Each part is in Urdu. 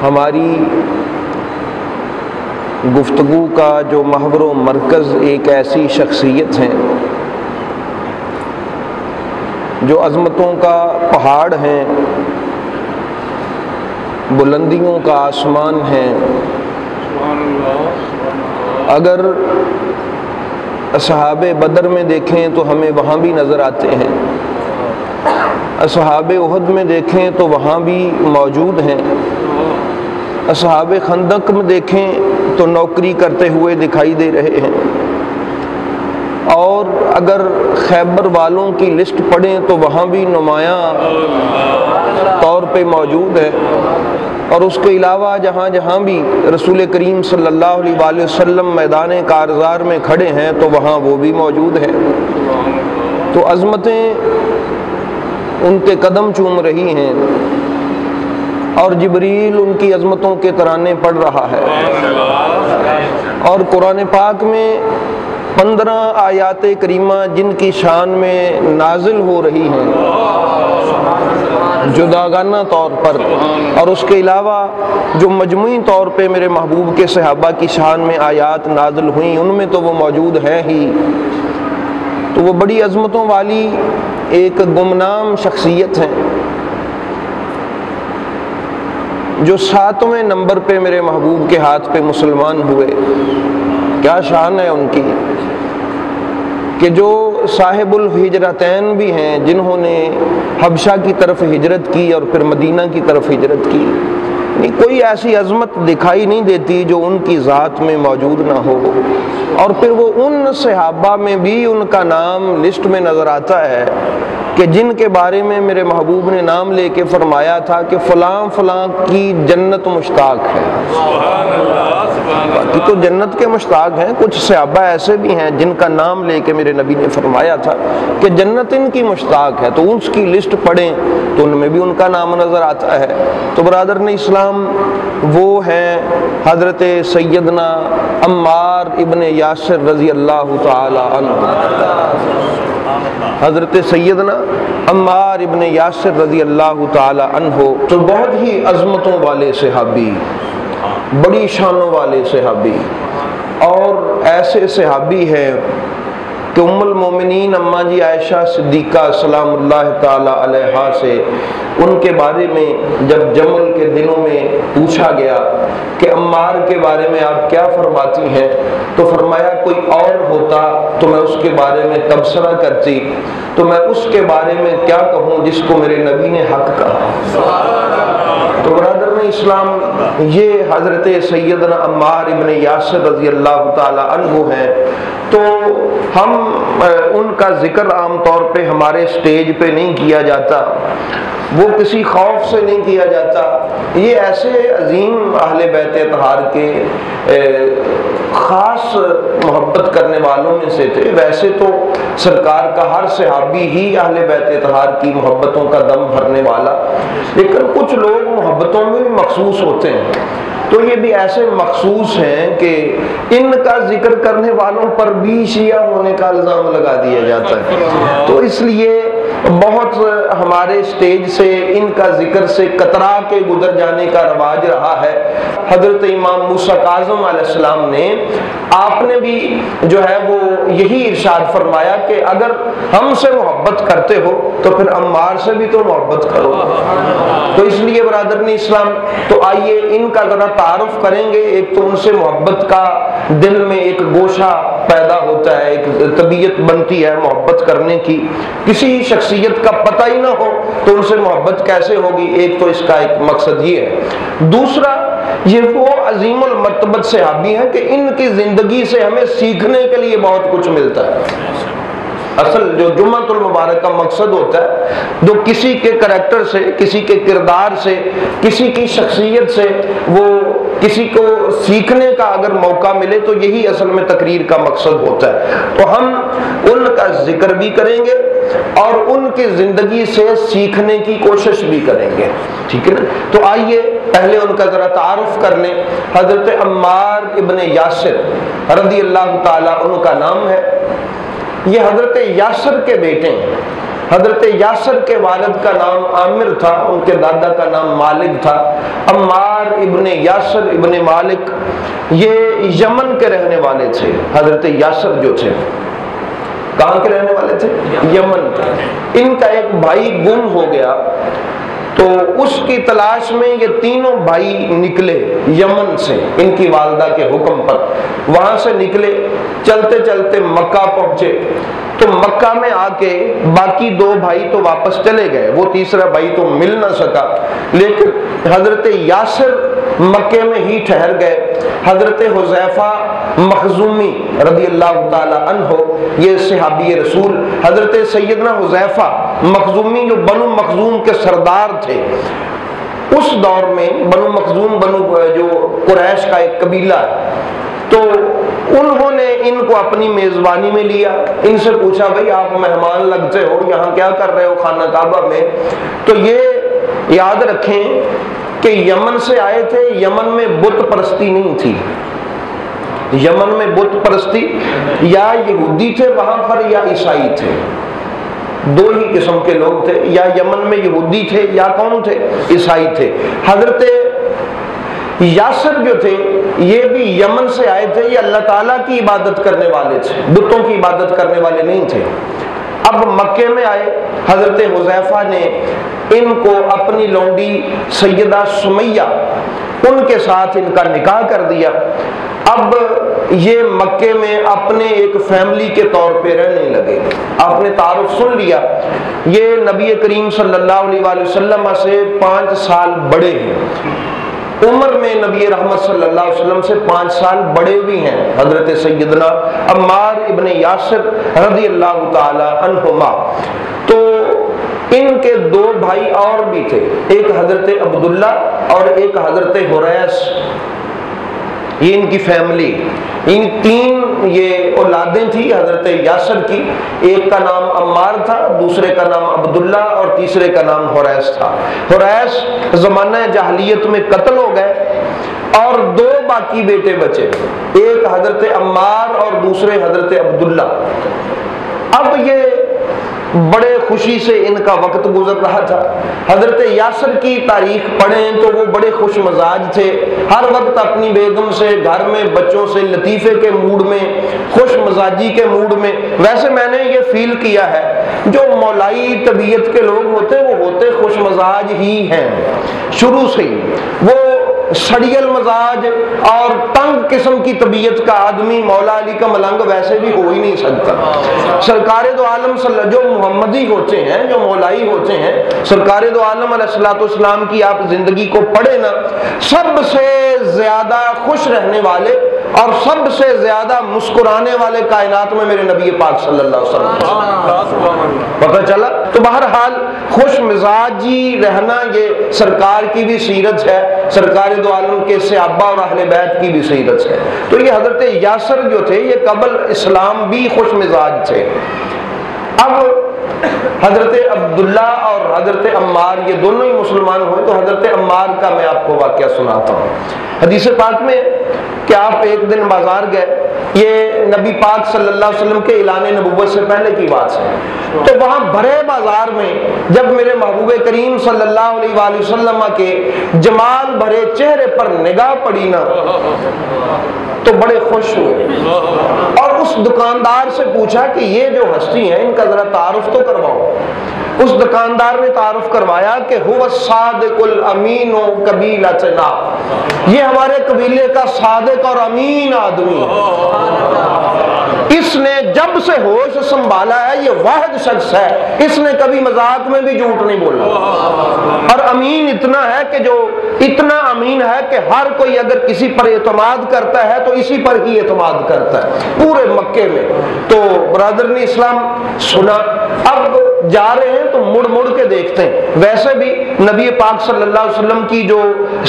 ہماری گفتگو کا جو محور و مرکز ایک ایسی شخصیت ہیں جو عظمتوں کا پہاڑ ہیں، بلندیوں کا آسمان ہیں۔ اگر اصحاب بدر میں دیکھیں تو ہمیں وہاں بھی نظر آتے ہیں، اصحاب احد میں دیکھیں تو وہاں بھی موجود ہیں، اصحاب خندق میں دیکھیں تو نوکری کرتے ہوئے دکھائی دے رہے ہیں، اور اگر خیبر والوں کی لسٹ پڑھیں تو وہاں بھی نمایاں طور پہ موجود ہے، اور اس کے علاوہ جہاں جہاں بھی رسول کریم صلی اللہ علیہ وآلہ وسلم میدان کارزار میں کھڑے ہیں تو وہاں وہ بھی موجود ہیں۔ تو عظمتیں ان کے قدم چوم رہی ہیں، اور جبریل ان کی عظمتوں کے ترانے پڑھ رہا ہے، اور قرآن پاک میں 15 آیات کریمہ جن کی شان میں نازل ہو رہی ہیں جداگانہ طور پر، اور اس کے علاوہ جو مجموعی طور پہ میرے محبوب کے صحابہ کی شان میں آیات نازل ہوئیں ان میں تو وہ موجود ہیں ہی۔ تو وہ بڑی عظمتوں والی ایک گمنام شخصیت ہیں جو 7ویں نمبر پہ میرے محبوب کے ہاتھ پہ مسلمان ہوئے۔ کیا شان ہے ان کی کہ جو صاحب الہجرتین بھی ہیں، جنہوں نے حبشہ کی طرف ہجرت کی اور پھر مدینہ کی طرف ہجرت کی۔ کوئی ایسی عظمت دکھائی نہیں دیتی جو ان کی ذات میں موجود نہ ہو، اور پھر وہ ان صحابہ میں بھی ان کا نام لسٹ میں نظر آتا ہے کہ جن کے بارے میں میرے محبوب نے نام لے کے فرمایا تھا کہ فلاں فلاں کی جنت مشتاق ہے۔ باقی تو جنت کے مشتاق ہیں، کچھ صحابہ ایسے بھی ہیں جن کا نام لے کے میرے نبی نے فرمایا تھا کہ جنت ان کی مشتاق ہے، تو اس کی لسٹ پڑھیں تو ان میں بھی ان کا نام نظر آتا ہے۔ تو برادران اسلام، وہ ہیں حضرت سیدنا عمار ابن یاسر رضی اللہ تعالی عنہ، حضرت سیدنا عمار ابن یاسر رضی اللہ تعالی عنہ۔ تو بہت ہی عظمتوں والے صحابی، بڑی شانوں والے صحابی، اور ایسے صحابی ہیں کہ ام المومنین اماں جی عائشہ صدیقہ سلام اللہ تعالی علیہا سے ان کے بارے میں جب جمل کے دنوں میں پوچھا گیا کہ عمار کے بارے میں آپ کیا فرماتی ہیں، تو فرمایا کوئی اور ہوتا تو میں اس کے بارے میں تبصرہ کرتی، تو میں اس کے بارے میں کیا کہوں جس کو میرے نبی نے حق کہا۔ تو برادران اسلام، یہ حضرت سیدنا عمار ابن یاسر رضی اللہ تعالی عنہ ہیں۔ تو ہم ان کا ذکر عام طور پہ ہمارے سٹیج پہ نہیں کیا جاتا، وہ کسی خوف سے نہیں کیا جاتا، یہ ایسے عظیم اہل بیت اطہار کے خاص محبت کرنے والوں میں سے تھے۔ ویسے تو سرکار کا ہر صحابی ہی اہل بیت اطہار کی محبتوں کا دم بھرنے والا، لیکن کچھ لوگ محبتوں میں بھی مخصوص ہوتے ہیں، تو یہ بھی ایسے مخصوص ہیں کہ ان کا ذکر کرنے والوں پر بھی شیعہ ہونے کا الزام لگا دیا جاتا ہے۔ تو اس لیے بہت ہمارے سٹیج سے ان کا ذکر سے کترا کے گزر جانے کا رواج رہا ہے۔ حضرت امام موسیٰ کاظم علیہ السلام نے، آپ نے بھی جو ہے وہ یہی ارشاد فرمایا کہ اگر ہم سے محبت کرتے ہو تو پھر عمار سے بھی تو محبت کرو۔ تو اس لیے برادران اسلام، تو آئیے ان کا ذرا تعارف کریں گے۔ ایک تو ان سے محبت کا دل میں ایک گوشہ پیدا ہوتا ہے، ایک طبیعت بنتی ہے محبت کرنے کی۔ کسی شخصیت کا پتہ ہی نہ ہو تو ان سے محبت کیسے ہوگی؟ ایک تو اس کا ایک مقصد یہ ہے۔ دوسرا، یہ وہ عظیم المرتبت صحابی ہیں کہ ان کی زندگی سے ہمیں سیکھنے کے لیے بہت کچھ ملتا ہے۔ اصل جو جمعۃ المبارک کا مقصد ہوتا ہے، جو کسی کے کریکٹر سے، کسی کے کردار سے، کسی کی شخصیت سے وہ کسی کو سیکھنے کا اگر موقع ملے تو یہی اصل میں تقریر کا مقصد ہوتا ہے۔ تو ہم ان کا ذکر بھی کریں گے اور ان کی زندگی سے سیکھنے کی کوشش بھی کریں گے، ٹھیک ہے نا؟ تو آئیے پہلے ان کا ذرا تعارف کر لیں۔ حضرت عمار ابن یاسر رضی اللہ تعالیٰ عنہ کا نام ہے۔ یہ حضرت یاسر کے بیٹے ہیں۔ حضرت یاسر کے والد کا نام عامر تھا، ان کے دادا کا نام مالک تھا۔ عمار ابن یاسر ابن مالک یہ یمن کے رہنے والے تھے۔ حضرت یاسر جو تھے کہاں کے رہنے والے تھے؟ یمن کے۔ ان کا ایک بھائی گم ہو گیا، تو اس کی تلاش میں یہ تینوں بھائی نکلے یمن سے، ان کی والدہ کے حکم پر وہاں سے نکلے، چلتے چلتے مکہ پہنچے۔ تو مکہ میں آ کے باقی دو بھائی تو واپس چلے گئے، وہ تیسرا بھائی تو مل نہ سکا، لیکن حضرت یاسر مکے میں ہی ٹھہر گئے۔ حضرت حذیفہ مخزومی رضی اللہ تعالی عنہ، یہ صحابی رسول، حضرت سیدنا حذیفہ مخزومی جو بنو مخزوم کے سردار تھے، اس دور میں بنو مخزوم جو قریش کا ایک قبیلہ ہے، تو انہوں نے ان کو اپنی میزبانی میں لیا۔ ان سے پوچھا بھئی آپ مہمان لگتے ہو، یہاں کیا کر رہے ہو خانہ کعبہ میں؟ تو یہ یاد رکھیں کہ یمن سے آئے تھے، یمن میں بت پرستی نہیں تھی۔ یمن میں بت پرستی یا یہودی تھے وہاں پر یا عیسائی تھے، دو ہی قسم کے لوگ تھے، یا یمن میں یہودی تھے یا کون تھے؟ عیسائی تھے۔ حضرت یاسر جو تھے یہ بھی یمن سے آئے تھے، یہ اللہ تعالیٰ کی عبادت کرنے والے تھے، بتوں کی عبادت کرنے والے نہیں تھے۔ اب مکے میں آئے، حضرت حذیفہ نے ان کو اپنی لونڈی سیدہ سمیہ ان کے ساتھ ان کا نکاح کر دیا۔ اب یہ مکے میں اپنے ایک فیملی کے طور پہ رہنے لگے۔ آپ نے تعارف سن لیا، یہ نبی کریم صلی اللہ علیہ وآلہ وسلم سے 5 سال بڑے ہیں، عمر میں نبی رحمت صلی اللہ علیہ وسلم سے 5 سال بڑے بھی ہیں، حضرت سیدنا عمار ابن یاسر رضی اللہ تعالی عنہما۔ تو ان کے 2 بھائی اور بھی تھے، ایک حضرت عبداللہ اور ایک حضرت حریث، یہ ان کی فیملی، ان 3 یہ اولادیں تھی حضرت یاسر کی، ایک کا نام عمار تھا، دوسرے کا نام عبداللہ اور تیسرے کا نام حریث تھا۔ حریث زمانہ جاہلیت میں قتل ہو گئے اور 2 باقی بیٹے بچے، ایک حضرت عمار اور دوسرے حضرت عبداللہ۔ اب یہ بڑے خوشی سے ان کا وقت گزر رہا تھا۔ حضرت یاسر کی تاریخ پڑھیں تو وہ بڑے خوش مزاج تھے، ہر وقت اپنی بیگم سے، گھر میں بچوں سے لطیفے کے موڈ میں، خوش مزاجی کے موڈ میں۔ ویسے میں نے یہ فیل کیا ہے جو مولائی طبیعت کے لوگ ہوتے وہ ہوتے خوش مزاج ہی ہیں شروع سے ہی، وہ سڑیل مزاج اور تنگ قسم کی طبیعت کا آدمی مولا علی کا ملنگ ویسے بھی ہو ہی نہیں سکتا۔ سرکار دو عالم جو محمدی ہوتے ہیں، جو مولائی ہوتے ہیں، سرکار دو عالم علیہ الصلوۃ والسلام کی آپ زندگی کو پڑھیں نا، سب سے زیادہ خوش رہنے والے اور سب سے زیادہ مسکرانے والے کائنات میں میرے نبی پاک صلی اللہ علیہ وسلم پتہ چلا۔ تو بہرحال خوش مزاجی رہنا یہ سرکار کی بھی سیرت ہے، سرکار دو عالم کے صحابہ اور اہل بیت کی بھی سیرت ہے۔ تو یہ حضرت یاسر جو تھے یہ قبل اسلام بھی خوش مزاج تھے۔ اب حضرت عبداللہ اور حضرت عمار یہ دونوں ہی مسلمان ہوئے، تو حضرت عمار کا میں آپ کو واقعہ سناتا ہوں۔ حدیث پاک میں کہ آپ ایک دن بازار گئے، یہ نبی پاک صلی اللہ علیہ وسلم کے اعلان نبوت سے پہلے کی بات ہے، تو وہاں بھرے بازار میں جب میرے محبوب کریم صلی اللہ علیہ وآلہ وسلم کے جمال بھرے چہرے پر نگاہ پڑی نا تو بڑے خوش ہوئے، اور اس دکاندار سے پوچھا کہ یہ جو ہستی ہیں ان کا ذرا تعارف تو کرواؤ۔ اس دکاندار نے تعارف کروایا کہ هو الصادق الامین قبیلتنا، یہ ہمارے قبیلے کا صادق اور امین آدمی ہے، اس نے جب سے ہوش سنبھالا ہے یہ واحد شخص ہے، اس نے کبھی مذاق میں بھی جھوٹ نہیں بولا، اور امین اتنا ہے کہ جو اتنا امین ہے کہ ہر کوئی اگر کسی پر اعتماد کرتا ہے تو اسی پر ہی اعتماد کرتا ہے پورے مکے میں۔ تو برادر نے اسلام سنا، اب جا رہے ہیں تو مڑ مڑ کے دیکھتے ہیں، ویسے بھی نبی پاک صلی اللہ علیہ وسلم کی جو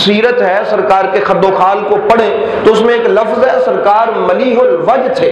سیرت ہے، سرکار کے خد و خال کو پڑھیں تو اس میں ایک لفظ ہے، سرکار ملیح الوجہ تھے،